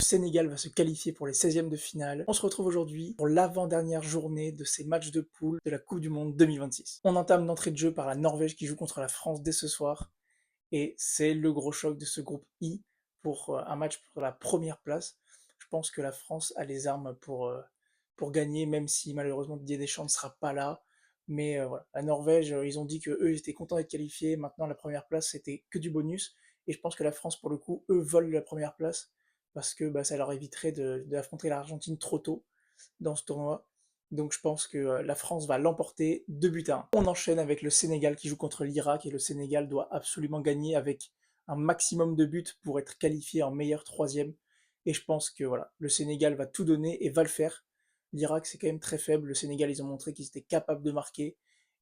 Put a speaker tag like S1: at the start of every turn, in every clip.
S1: Le Sénégal va se qualifier pour les 16e de finale. On se retrouve aujourd'hui pour l'avant-dernière journée de ces matchs de poule de la Coupe du Monde 2026. On entame d'entrée de jeu par la Norvège qui joue contre la France dès ce soir. Et c'est le gros choc de ce groupe I pour un match pour la première place. Je pense que la France a les armes pour gagner, même si malheureusement Didier Deschamps ne sera pas là. Mais voilà, la Norvège, ils ont dit qu'eux, ils étaient contents d'être qualifiés. Maintenant, la première place, c'était que du bonus. Et je pense que la France, pour le coup, eux, volent la première place parce que ça leur éviterait d'affronter l'Argentine trop tôt dans ce tournoi. Donc je pense que la France va l'emporter 2 buts à 1. On enchaîne avec le Sénégal qui joue contre l'Irak et le Sénégal doit absolument gagner avec un maximum de buts pour être qualifié en meilleur troisième. Et je pense que voilà, le Sénégal va tout donner et va le faire. L'Irak c'est quand même très faible. Le Sénégal ils ont montré qu'ils étaient capables de marquer.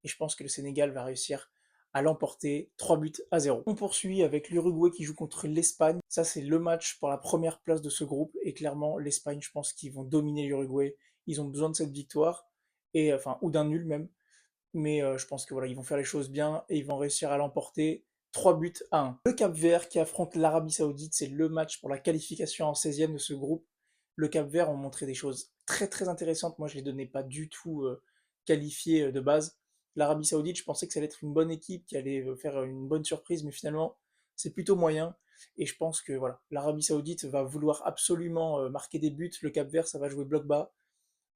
S1: Et je pense que le Sénégal va réussir à l'emporter 3 buts à 0. On poursuit avec l'Uruguay qui joue contre l'Espagne. Ça c'est le match pour la première place de ce groupe. Et clairement l'Espagne je pense qu'ils vont dominer l'Uruguay. Ils ont besoin de cette victoire, et enfin, ou d'un nul même. Mais je pense que voilà, ils vont faire les choses bien et ils vont réussir à l'emporter 3 buts à 1. Le Cap-Vert qui affronte l'Arabie Saoudite, c'est le match pour la qualification en 16e de ce groupe. Le Cap-Vert ont montré des choses très très intéressantes. Moi, je les donnais pas du tout qualifiés de base. L'Arabie Saoudite, je pensais que ça allait être une bonne équipe, qui allait faire une bonne surprise, mais finalement, c'est plutôt moyen. Et je pense que voilà, l'Arabie Saoudite va vouloir absolument marquer des buts. Le Cap-Vert, ça va jouer bloc bas.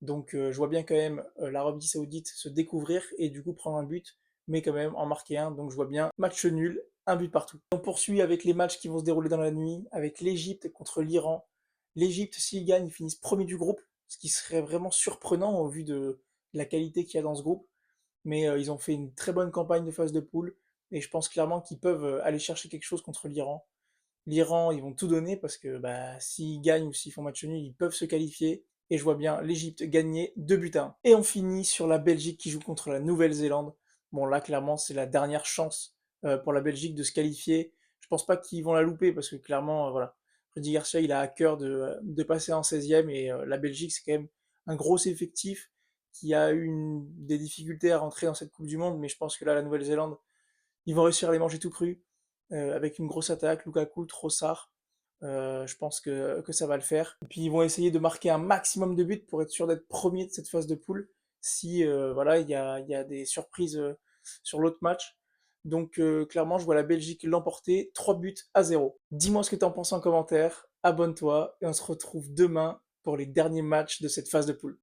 S1: Donc je vois bien quand même l'Arabie Saoudite se découvrir et du coup prendre un but, mais quand même en marquer un. Donc je vois bien match nul, un but partout. On poursuit avec les matchs qui vont se dérouler dans la nuit, avec l'Égypte contre l'Iran. L'Égypte, s'ils gagnent, ils finissent premier du groupe, ce qui serait vraiment surprenant au vu de la qualité qu'il y a dans ce groupe. Mais ils ont fait une très bonne campagne de phase de poule et je pense clairement qu'ils peuvent aller chercher quelque chose contre l'Iran. L'Iran, ils vont tout donner parce que s'ils gagnent ou s'ils font match nul, ils peuvent se qualifier. Et je vois bien l'Égypte gagner 2 buts à 1. Et on finit sur la Belgique qui joue contre la Nouvelle-Zélande. Bon, là, clairement, c'est la dernière chance pour la Belgique de se qualifier. Je pense pas qu'ils vont la louper parce que clairement, voilà, Rudy Garcia, il a à cœur de passer en 16e et la Belgique, c'est quand même un gros effectif qui a eu des difficultés à rentrer dans cette Coupe du Monde. Mais je pense que là, la Nouvelle-Zélande, ils vont réussir à les manger tout cru avec une grosse attaque, Lukaku, Trossard. Je pense que ça va le faire. Et puis ils vont essayer de marquer un maximum de buts pour être sûr d'être premier de cette phase de poule. Si voilà, il y a des surprises sur l'autre match. Donc clairement, je vois la Belgique l'emporter 3 buts à 0. Dis-moi ce que tu en penses en commentaire, abonne-toi et on se retrouve demain pour les derniers matchs de cette phase de poule.